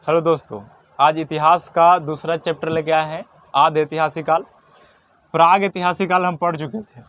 Hello दोस्तों, आज इतिहास का दूसरा चैप्टर लेके आए हैं, आदि ऐतिहासिक काल। प्राग ऐतिहासिक काल हम पढ़ चुके थे।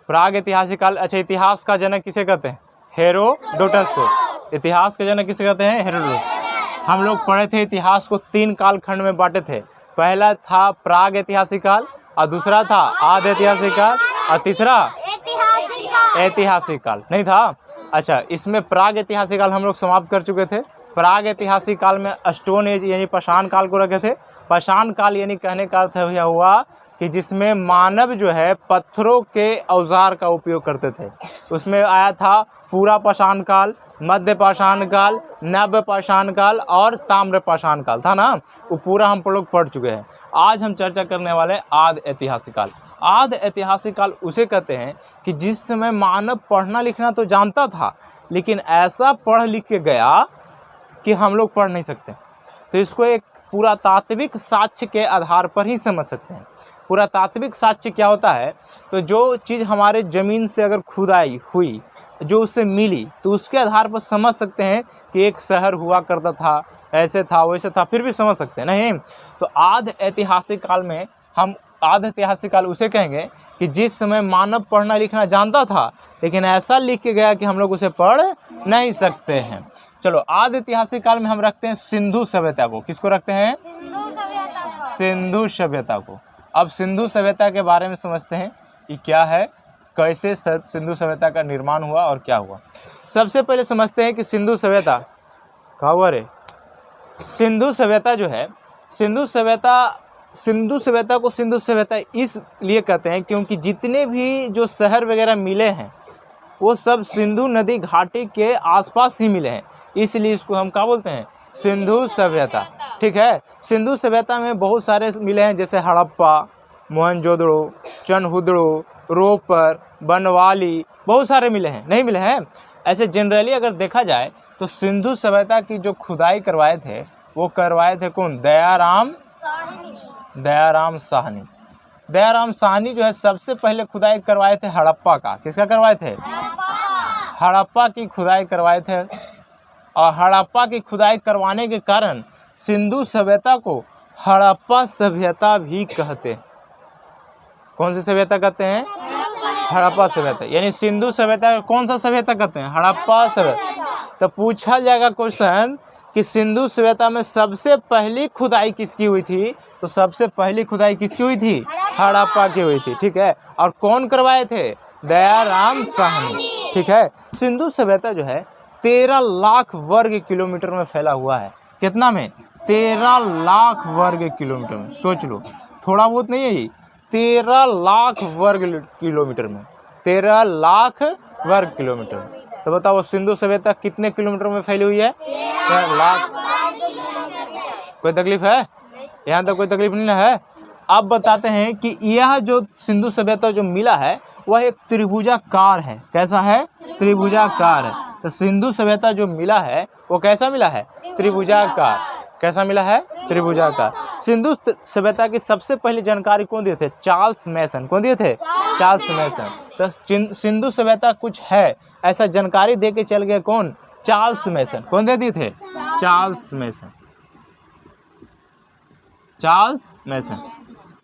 प्राग ऐतिहासिक काल, अच्छा, इतिहास का जनक किसे कहते हैं? हेरोडोटस को। इतिहास का जनक किसे कहते हैं? हेरोडोटस। हम लोग पढ़े थे इतिहास को 3 कालखंड में बांटे थे। पहला था प्राग ऐतिहासिक काल, और दूसरा था आदि ऐतिहासिक काल, और तीसरा ऐतिहासिक काल नहीं था। अच्छा, इसमें प्राग ऐतिहासिक काल हम लोग समाप्त कर चुके थे। प्राग ऐतिहासिक काल में स्टोन एज यानी पाषाण काल को रखे थे। पाषाण काल यानी कहने का अर्थ यह हुआ कि जिसमें मानव जो है पत्थरों के औजार का उपयोग करते थे। उसमें आया था पूरा पाषाण काल, मध्य पाषाण काल, नव पाषाण काल और ताम्र पाषाण काल था ना। वो पूरा हम लोग पढ़ चुके हैं। आज हम चर्चा करने वाले आदि ऐतिहासिक काल। आदि ऐतिहासिक काल उसे कहते हैं कि जिस समय मानव पढ़ना लिखना तो जानता था, लेकिन ऐसा पढ़ लिख के गया कि हम लोग पढ़ नहीं सकते। तो इसको एक पुरातात्विक साक्ष्य के आधार पर ही समझ सकते हैं। पुरातात्विक साक्ष्य क्या होता है? तो जो चीज़ हमारे ज़मीन से अगर खुदाई हुई, जो उससे मिली, तो उसके आधार पर समझ सकते हैं कि एक शहर हुआ करता था, ऐसे था वैसे था, फिर भी समझ सकते हैं नहीं। तो आदि ऐतिहासिक काल में हम आदि ऐतिहासिक काल उसे कहेंगे कि जिस समय मानव पढ़ना लिखना जानता था, लेकिन ऐसा लिख के गया कि हम लोग उसे पढ़ नहीं सकते हैं। चलो, आदि ऐतिहासिक काल में हम रखते हैं सिंधु सभ्यता को। किसको रखते हैं? सिंधु सभ्यता को। अब सिंधु सभ्यता के बारे में समझते हैं कि क्या है, कैसे सिंधु सभ्यता का निर्माण हुआ और क्या हुआ। सबसे पहले समझते हैं कि सिंधु सभ्यता क्या हुआ रे। सिंधु सभ्यता जो है, सिंधु सभ्यता को सिंधु सभ्यता इसलिए कहते हैं क्योंकि जितने भी जो शहर वगैरह मिले हैं वो सब सिंधु नदी घाटी के आसपास ही मिले हैं, इसलिए इसको हम क्या बोलते हैं? सिंधु सभ्यता। ठीक है। सिंधु सभ्यता में बहुत सारे मिले हैं, जैसे हड़प्पा, मोहनजोदड़ो, चनहुदड़ो, रोपर, बनवाली, बहुत सारे मिले हैं, नहीं मिले हैं। ऐसे जनरली अगर देखा जाए तो सिंधु सभ्यता की जो खुदाई करवाए थे वो करवाए थे कौन? दयाराम साहनी। दयाराम साहनी जो है सबसे पहले खुदाई करवाए थे हड़प्पा का। किसका करवाए थे? हड़प्पा की खुदाई करवाए थे। और हड़प्पा की खुदाई करवाने के कारण सिंधु सभ्यता को हड़प्पा सभ्यता भी कहते हैं। कौन सी सभ्यता कहते हैं? हड़प्पा सभ्यता। यानी सिंधु सभ्यता कौन सा सभ्यता कहते हैं? हड़प्पा सभ्यता। तो पूछा जाएगा क्वेश्चन कि सिंधु सभ्यता में सबसे पहली खुदाई किसकी हुई थी? तो सबसे पहली खुदाई किसकी हुई थी? हड़प्पा की हुई थी। ठीक है। और कौन करवाए थे? दयाराम साहनी। ठीक है। सिंधु सभ्यता जो है 13 लाख वर्ग किलोमीटर में फैला हुआ है। कितना में? 13 लाख वर्ग किलोमीटर में। सोच लो, थोड़ा बहुत नहीं है ये, 13 लाख वर्ग किलोमीटर में, 13 लाख वर्ग किलोमीटर में। तो बताओ सिंधु सभ्यता कितने किलोमीटर में फैली हुई है? 13 लाख। कोई तकलीफ है? यहाँ तक कोई तकलीफ नहीं है। अब बताते हैं कि यह जो सिंधु सभ्यता जो मिला है वह एक त्रिभुजाकार है। कैसा है? त्रिभुजाकार है। तो सिंधु सभ्यता जो मिला है वो कैसा मिला है? त्रिभुजाकार। कैसा मिला है? त्रिभुजाकार। सिंधु सभ्यता की सबसे पहली जानकारी कौन दिए थे? चार्ल्स मैसन। कौन दिए थे? चार्ल्स मैसन। तो सिंधु सभ्यता कुछ है ऐसा जानकारी दे के चल गए कौन? चार्ल्स मैसन। कौन दे दिए थे? चार्ल्स मैसन। चार्ल्स मैसन।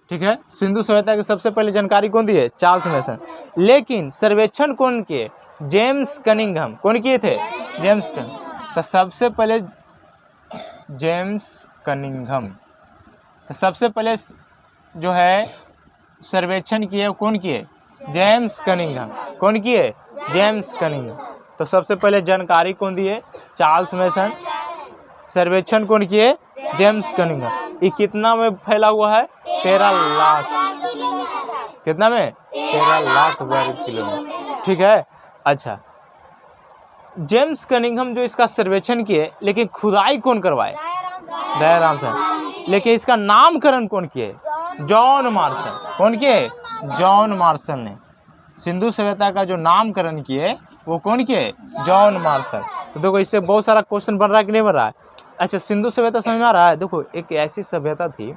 ठीक है। सिंधु सभ्यता की सबसे पहले जानकारी कौन दिए? चार्ल्स मैसन। लेकिन सर्वेक्षण कौन किए? James Cunningham. कौन किए थे? James Cunningham. तो सबसे पहले जेम्स कनिंघम, तो सबसे पहले जो है सर्वेक्षण किए कौन किए? James Cunningham. कौन किए? James Cunningham. तो सबसे पहले जानकारी कौन दिए? चार्ल्स मैसन। सर्वेक्षण कौन किए? James Cunningham. ये कितना में फैला हुआ है? 13 लाख। कितना में? 13 लाख वर्ग किलोमीटर। ठीक है। अच्छा, जेम्स कनिंघम जो इसका सर्वेक्षण किए, लेकिन खुदाई कौन करवाए? दयाराम साहनी। लेकिन इसका नामकरण कौन किए? John Marshall. कौन किए? जॉन मार्शल ने। सिंधु सभ्यता का जो नामकरण किए वो कौन किए? John Marshall. तो देखो इससे बहुत सारा क्वेश्चन बन रहा है कि नहीं बन रहा है? अच्छा, सिंधु सभ्यता समझ में आ रहा है? देखो, एक ऐसी सभ्यता थी,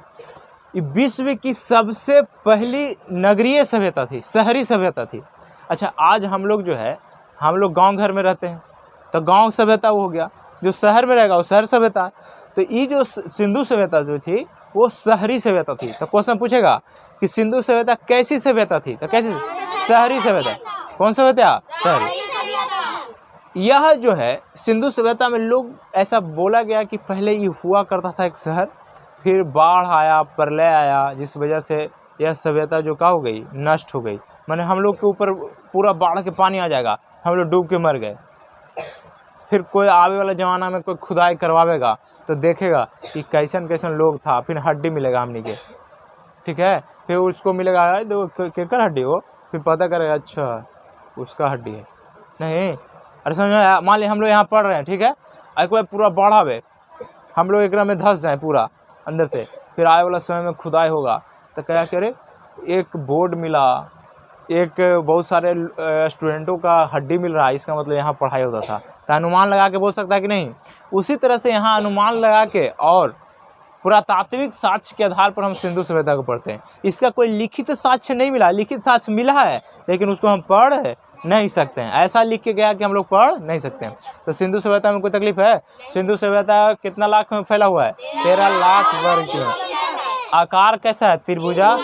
विश्व की सबसे पहली नगरीय सभ्यता थी, शहरी सभ्यता थी। अच्छा, आज हम लोग जो है, हम लोग गांव घर में रहते हैं, तो गांव सभ्यता वो हो गया। जो शहर में रहेगा वो शहर सभ्यता। तो ये जो सिंधु सभ्यता जो थी वो शहरी सभ्यता थी। तो क्वेश्चन पूछेगा कि सिंधु सभ्यता कैसी सभ्यता थी, तो कैसी? शहरी सभ्यता। कौन सभ्यता? शहरी। यह जो है सिंधु सभ्यता में लोग ऐसा बोला गया कि पहले ये हुआ करता था एक शहर, फिर बाढ़ आया, प्रलय आया, जिस वजह से यह सभ्यता जो क्या हो गई, नष्ट हो गई। माने हम लोग के ऊपर पूरा बाढ़ के पानी आ जाएगा, हम लोग डूब के मर गए। फिर कोई आवे वाला ज़माना में कोई खुदाई करवावेगा तो देखेगा कि कैसन कैसन लोग था, फिर हड्डी मिलेगा हमनी के, ठीक है। फिर उसको मिलेगा केकर हड्डी हो, फिर पता करेगा अच्छा उसका हड्डी है। नहीं, अरे समझ में, मान ली हम लोग यहाँ पढ़ रहे हैं, ठीक है, एक बार पूरा बाढ़ आवे, हम लोग एक में धंस जाए पूरा अंदर से, फिर आए वाला समय में खुदाई होगा तो क्या करे, एक बोर्ड मिला, एक बहुत सारे स्टूडेंटों का हड्डी मिल रहा है, इसका मतलब यहाँ पढ़ाई होता था। तो अनुमान लगा के बोल सकता है कि नहीं? उसी तरह से यहाँ अनुमान लगा के और पुरातात्विक साक्ष्य के आधार पर हम सिंधु सभ्यता को पढ़ते हैं। इसका कोई लिखित साक्ष्य नहीं मिला, लिखित साक्ष्य मिला है लेकिन उसको हम पढ़ नहीं सकते हैं। ऐसा लिख के गया कि हम लोग पढ़ नहीं सकते हैं। तो सिंधु सभ्यता में कोई तकलीफ है? सिंधु सभ्यता कितना लाख में फैला हुआ है? 13 लाख वर्ग किलोमीटर। आकार कैसा है? त्रिभुजा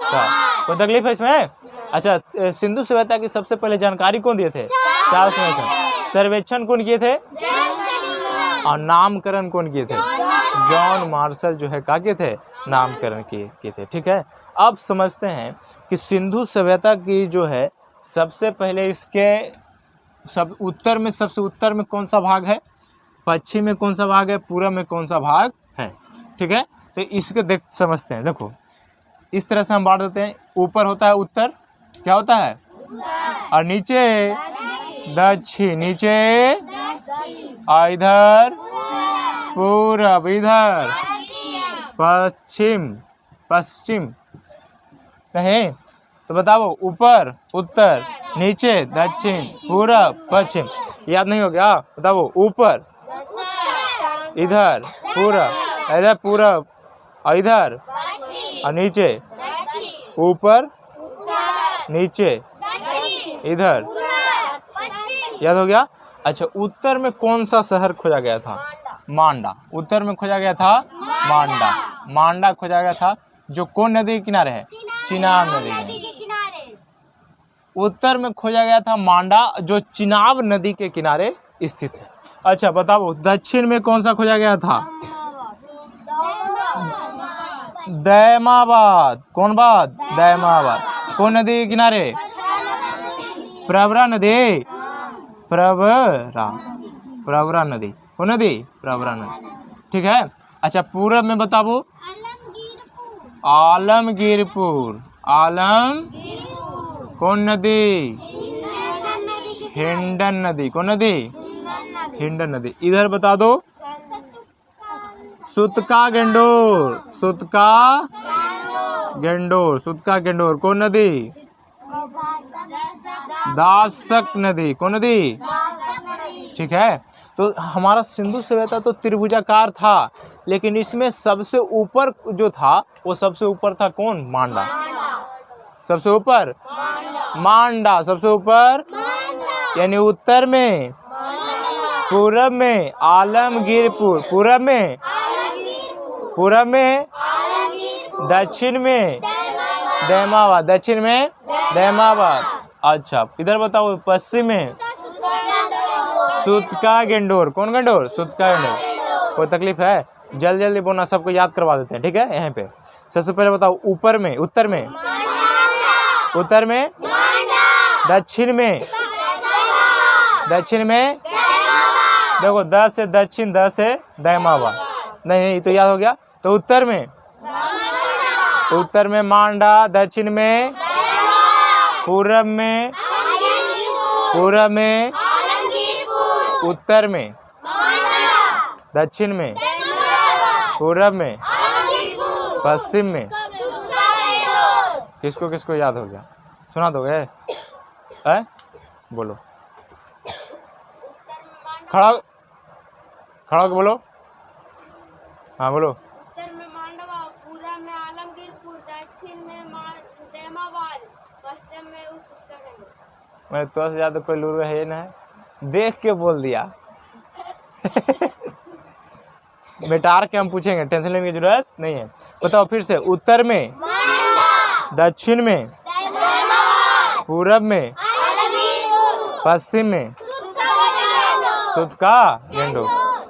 का। कोई तकलीफ है इसमें? अच्छा, सिंधु सभ्यता की सबसे पहले जानकारी कौन दिए थे? चार्ल्स मैसन। सर्वेक्षण कौन किए थे? और नामकरण कौन किए थे? जॉन मार्शल जो है क्या किए थे? नामकरण किए थे, ठीक है। अब समझते हैं कि सिंधु सभ्यता की जो है सबसे पहले इसके उत्तर में, सबसे उत्तर में कौन सा भाग है, पश्चिम में कौन सा भाग है, पूर्व में कौन सा भाग है, ठीक है। तो इसको समझते हैं। देखो इस तरह से हम बांट देते हैं। ऊपर होता है उत्तर, क्या होता है? और नीचे दक्षिण, नीचे और इधर पूरब, इधर पश्चिम नहीं। तो बताओ, ऊपर उत्तर, नीचे दक्षिण, पूरब पश्चिम। याद नहीं हो गया? बताओ, ऊपर, इधर पूरब और इधर और नीचे, ऊपर नीचे इधर। याद हो गया? अच्छा, उत्तर में कौन सा शहर खोजा गया था? मांडा। उत्तर में खोजा गया था मांडा खोजा गया था, जो कौन नदी के किनारे है? चिनाब नदी के किनारे। उत्तर में खोजा गया था मांडा, जो चिनाब नदी के किनारे स्थित है। अच्छा बताओ, दक्षिण में कौन सा खोजा गया था? दैमाबाद। कौन बात? दैमाबाद। कौन नदी के किनारे? प्रवरा नदी। प्रवरा नदी। कौन नदी? प्रवरा नदी, ठीक है। अच्छा, पूरब में बताओ, आलमगीरपुर। कौन नदी? हिंडन नदी। कौन नदी? हिंडन नदी। इधर बता दो, सुतका गेंडोर। कौन नदी? दासक नदी। कौन नदी? ठीक है। तो हमारा सिंधु सभ्यता तो त्रिभुजाकार था, लेकिन इसमें सबसे ऊपर जो था वो सबसे ऊपर था कौन? मांडा। सबसे ऊपर मांडा, सबसे ऊपर, यानी उत्तर में, पूरब में आलमगीरपुर, पूरब में दक्षिण में दैमाबाद। अच्छा, इधर बताओ, पश्चिम में सुतका गेंडोर। कौन गेंडोर? सुतका गेंडोर। कोई तकलीफ है? जल्दी बोलना, सबको याद करवा देते हैं, ठीक है। यहाँ पे सबसे पहले बताओ, ऊपर में, उत्तर में दक्षिण में देखो, 10 से दक्षिण, 10 से दैमाबाद। नहीं तो याद हो गया। तो उत्तर में मांडा, दक्षिण में, पूरब में, उत्तर में, दक्षिण में, पूरब में, पश्चिम में। किसको किसको याद हो गया? सुना दोगे? बोलो, खड़ा होकर बोलो। हाँ बोलो। उत्तर में मांडवा, पूरब में आलमगीरपुर, दक्षिण में दैमाबाद, पश्चिम में सुतका गेंडोर। मैंने तो से ज्यादा कोई लूर है ना, देख के बोल दिया। मिटार के हम पूछेंगे, टेंशन लेने की जरूरत नहीं है। बताओ फिर से, उत्तर में, दक्षिण में, पूरब में, पश्चिम में, सुत का गेंडो।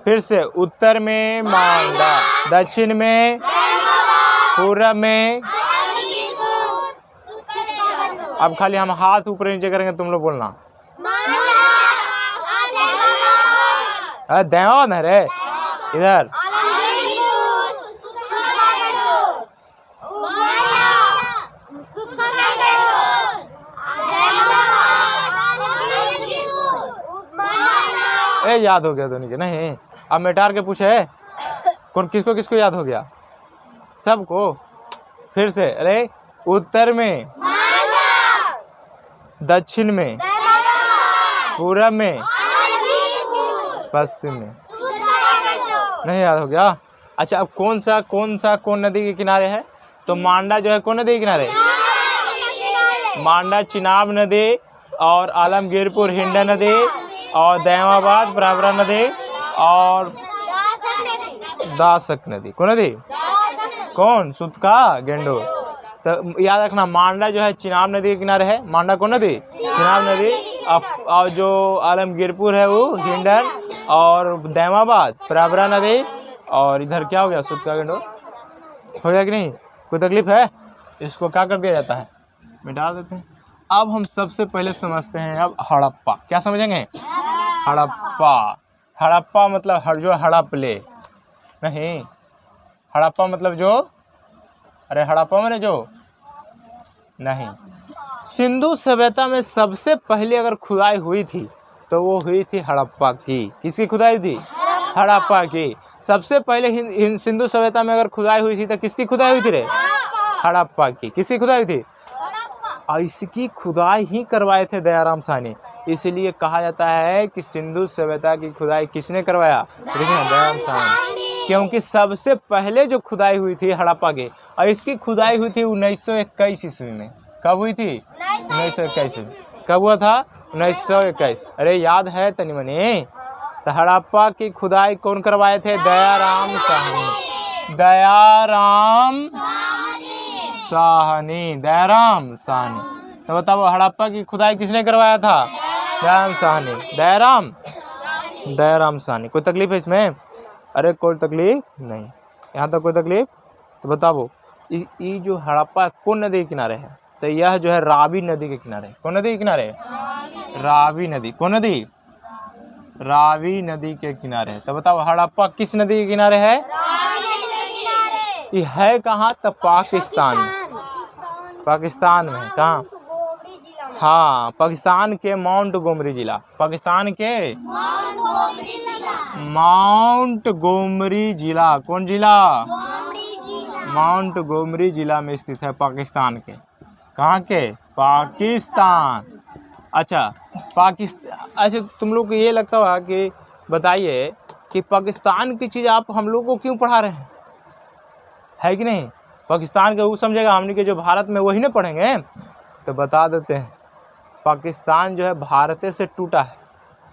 फिर से, उत्तर में मांडा, दक्षिण में, पूरब में। अब खाली हम हाथ ऊपर नीचे करेंगे, तुम लोग बोलना। देवा न रे इधर। ए याद हो गया दोनों के? नहीं, अब मिटार के पूछे कौन, किसको किसको याद हो गया? सबको। फिर से, अरे उत्तर में, दक्षिण में, पूरब में, पश्चिम में। नहीं याद हो गया? अच्छा, अब कौन नदी के किनारे है? तो मांडा जो है कौन नदी के किनारे? मांडा चिनाब नदी, और आलमगीरपुर हिंडा नदी, और दैमाबाद प्रवरा नदी, और दासक नदी। कौन नदी? कौन? सुत का गेंडो। तो याद रखना, मांडा जो है चिनाब नदी के किनारे है। मांडा कौन नदी? चिनाब नदी। और जो आलमगीरपुर है वो हिंडन, और दैमाबाद प्रवरा नदी, और इधर क्या हो गया? सुत का गेंडो। हो गया कि नहीं? कोई तकलीफ है? इसको क्या कर दिया जाता है? मिटा देते हैं। अब हम सबसे पहले समझते हैं अब हड़प्पा। क्या समझेंगे? हड़प्पा। हड़प्पा मतलब जो हड़प ले। नहीं, हड़प्पा मतलब जो, अरे हड़प्पा मैंने जो नहीं। सिंधु सभ्यता में सबसे पहले अगर खुदाई हुई थी तो वो हुई थी हड़प्पा की। किसकी खुदाई थी? हड़प्पा की। सबसे पहले सिंधु सभ्यता में अगर खुदाई हुई थी तो किसकी खुदाई हुई थी रे? हड़प्पा की। किसकी खुदाई हुई थी? इसकी खुदाई ही करवाए थे दयाराम साहनी। इसलिए कहा जाता है कि सिंधु सभ्यता की खुदाई किसने करवाया? दयाराम साहनी। क्योंकि सबसे पहले जो खुदाई हुई थी हड़प्पा की, और इसकी खुदाई हुई थी 1921 ईस्वी में। कब हुई थी? 1921 में। कब हुआ था? 1921। अरे याद है तनी मनी? तो हड़प्पा की खुदाई कौन करवाए थे? दयाराम साहनी। दयाराम साहनी। दयाराम साहनी। तो बताओ हड़प्पा की खुदाई किसने करवाया था? दयाराम साहनी। दयाराम साहनी। कोई तकलीफ है इसमें? अरे कोई तकलीफ नहीं, यहाँ तक कोई तकलीफ? तो बताओ ये जो हड़प्पा कौन नदी के किनारे है? तो यह जो है रावी नदी के किनारे। कौन नदी के किनारे? रावी नदी। कौन नदी? रावी नदी के किनारे। तो बताओ हड़प्पा किस नदी के किनारे है? ये है कहाँ? तो पाकिस्तान में। पाकिस्तान में कहाँ? हाँ, पाकिस्तान के माउंट गोमरी जिला। पाकिस्तान के माउंट गोमरी जिला। कौन जिला? माउंट गोमरी जिला में स्थित है पाकिस्तान के। कहाँ के? पाकिस्तान। अच्छा, अच्छा तुम लोग को ये लगता होगा कि बताइए कि पाकिस्तान की चीज़ आप हम लोग को क्यों पढ़ा रहे हैं? है कि नहीं? पाकिस्तान का वो समझेगा, हमने के जो भारत में वही ना पढ़ेंगे। तो बता देते हैं, पाकिस्तान जो है भारत से टूटा है।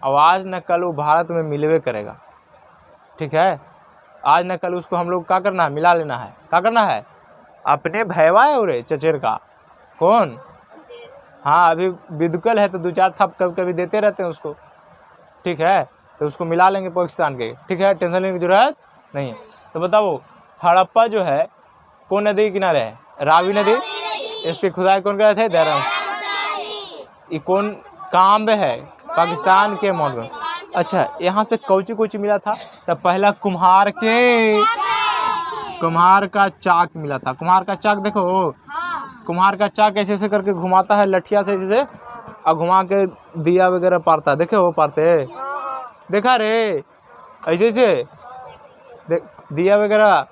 अब आज न कल वो भारत में मिलवे करेगा। ठीक है, आज न कल उसको हम लोग क्या करना है? मिला लेना है। क्या करना है? अपने भैया है उरे चचेर का। कौन? हाँ, अभी बिदकल है तो 2-4 थप कभी कभी देते रहते हैं उसको। ठीक है, तो उसको मिला लेंगे पाकिस्तान के। ठीक है, टेंशन लेने की जरूरत नहीं है। तो बताओ हड़प्पा जो है कौन नदी के किनारे है? रावी नदी। इसकी खुदाई कौन करे थे? दयाराम। ये कौन काम में है? पाकिस्तान के माउंट में। अच्छा, यहाँ से कौची मिला था? तो पहला कुम्हार का चाक मिला था। कुम्हार का चाक देखो, कुम्हार का चाक ऐसे ऐसे करके घुमाता है लठिया से, जैसे और घुमा के दिया वगैरह पारता है। देखे हो पारते? देखा रे? ऐसे से दिया वगैरह।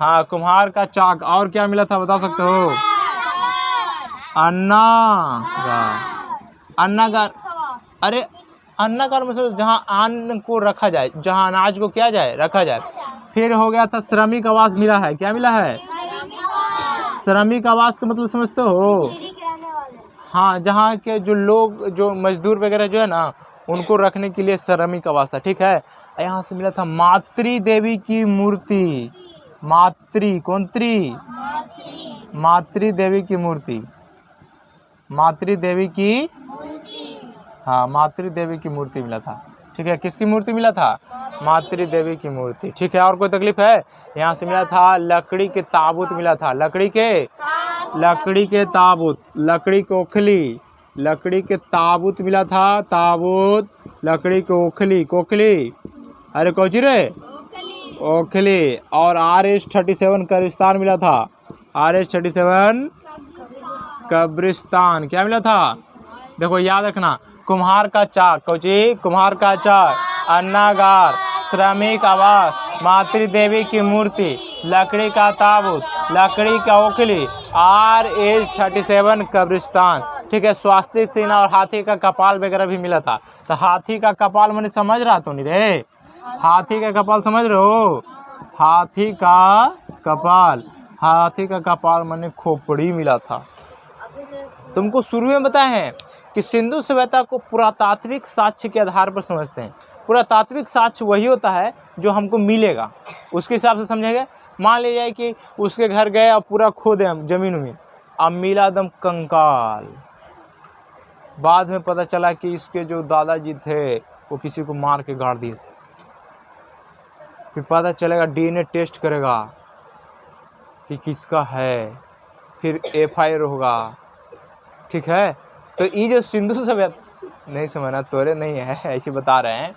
हाँ, कुम्हार का चाक। और क्या मिला था बता सकते हो? अन्नागार। अरे अन्नागार में से जहाँ अन्न को रखा जाए, जहाँ अनाज को किया जाए, रखा जाए। फिर हो गया था श्रमिक आवास मिला है। क्या मिला है? श्रमिक आवास का मतलब समझते हो? हाँ, जहाँ के जो लोग, जो मजदूर वगैरह जो है ना, उनको रखने के लिए श्रमिक आवास था। ठीक है, यहाँ से मिला था मातृ देवी की मूर्ति। मातृ कौन त्री? मातृ देवी की मूर्ति। मातृ देवी की, हाँ मातृ देवी की मूर्ति मिला था। ठीक है, किसकी मूर्ति मिला था? मातृ देवी की मूर्ति। ठीक है, और कोई तकलीफ है? यहाँ से मिला था लकड़ी के ताबूत मिला था। लकड़ी के ताबूत, लकड़ी की ओखली, लकड़ी के ताबूत मिला था। ताबूत, लकड़ी की ओखली, कोखली, अरे कौची रे? ओखली। और RH-37 कब्रिस्तान मिला था। RH-37 कब्रिस्तान क्या मिला था? देखो याद रखना, कुम्हार का चाक, कौची? कुम्हार का चाक, अन्नागार, श्रमिक आवास, मातृ देवी की मूर्ति, लकड़ी का ताबूत, लकड़ी का ओखली, RH-37 कब्रिस्तान। ठीक है, स्वास्तिक चिन्ह और हाथी का कपाल वगैरह भी मिला था। तो हाथी का कपाल मैंने समझ रहा तो नहीं रे? हाथी का कपाल समझ रहे हो? हाथी का कपाल, हाथी का कपाल मैंने खोपड़ी मिला था। तुमको शुरू में बताए हैं कि सिंधु सभ्यता को पुरातात्विक साक्ष्य के आधार पर समझते हैं। पुरातात्विक साक्ष्य वही होता है जो हमको मिलेगा, उसके हिसाब से समझेंगे। मान लीजिए कि उसके घर गए और पूरा खोदे हम जमीन में, अब मिला दम कंकाल। बाद में पता चला कि इसके जो दादाजी थे वो किसी को मार के गाड़ दिए थे। फिर पता चलेगा, DNA टेस्ट करेगा कि किसका है, फिर FIR होगा। ठीक है, तो ये जो सिंधु सभ्यता, नहीं समझना तोरे नहीं है, ऐसे बता रहे हैं।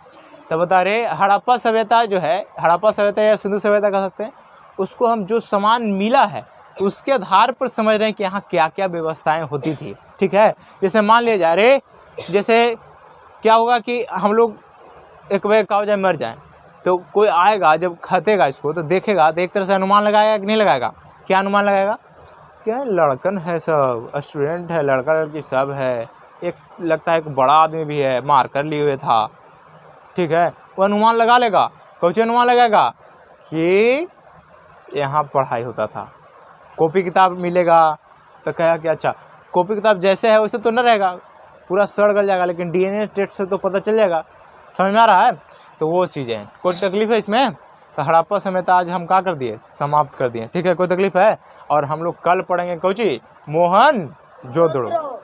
तो बता रहे हड़प्पा सभ्यता जो है, हड़प्पा सभ्यता या सिंधु सभ्यता कह सकते हैं, उसको हम जो सामान मिला है उसके आधार पर समझ रहे हैं कि यहाँ क्या क्या व्यवस्थाएं होती थी। ठीक है, जैसे मान लिया जाए रे, जैसे क्या होगा कि हम लोग एक वजह का जाए मर जाए, तो कोई आएगा जब खतेगा इसको तो देखेगा, तो एक तरह से अनुमान लगाएगा कि नहीं लगाएगा? क्या अनुमान लगाएगा? क्या लड़कन है, सब स्टूडेंट है, लड़का लड़की सब है, एक लगता है एक बड़ा आदमी भी है, मार कर लिए हुए था। ठीक है, वो अनुमान लगा लेगा। कौन अनुमान लगाएगा? कि यहाँ पढ़ाई होता था। कॉपी किताब मिलेगा तो कहेगा कि अच्छा कॉपी किताब जैसे है वैसे तो न रहेगा, पूरा सड़ गल जाएगा, लेकिन DNA टेस्ट से तो पता चल जाएगा। समझ में आ रहा है? तो वो चीज़ें हैं। कोई तकलीफ है इसमें? तो हड़प्पा सभ्यता आज हम क्या कर दिए? समाप्त कर दिए। ठीक है, कोई तकलीफ है? और हम लोग कल पढ़ेंगे कौची? मोहनजोदड़ो।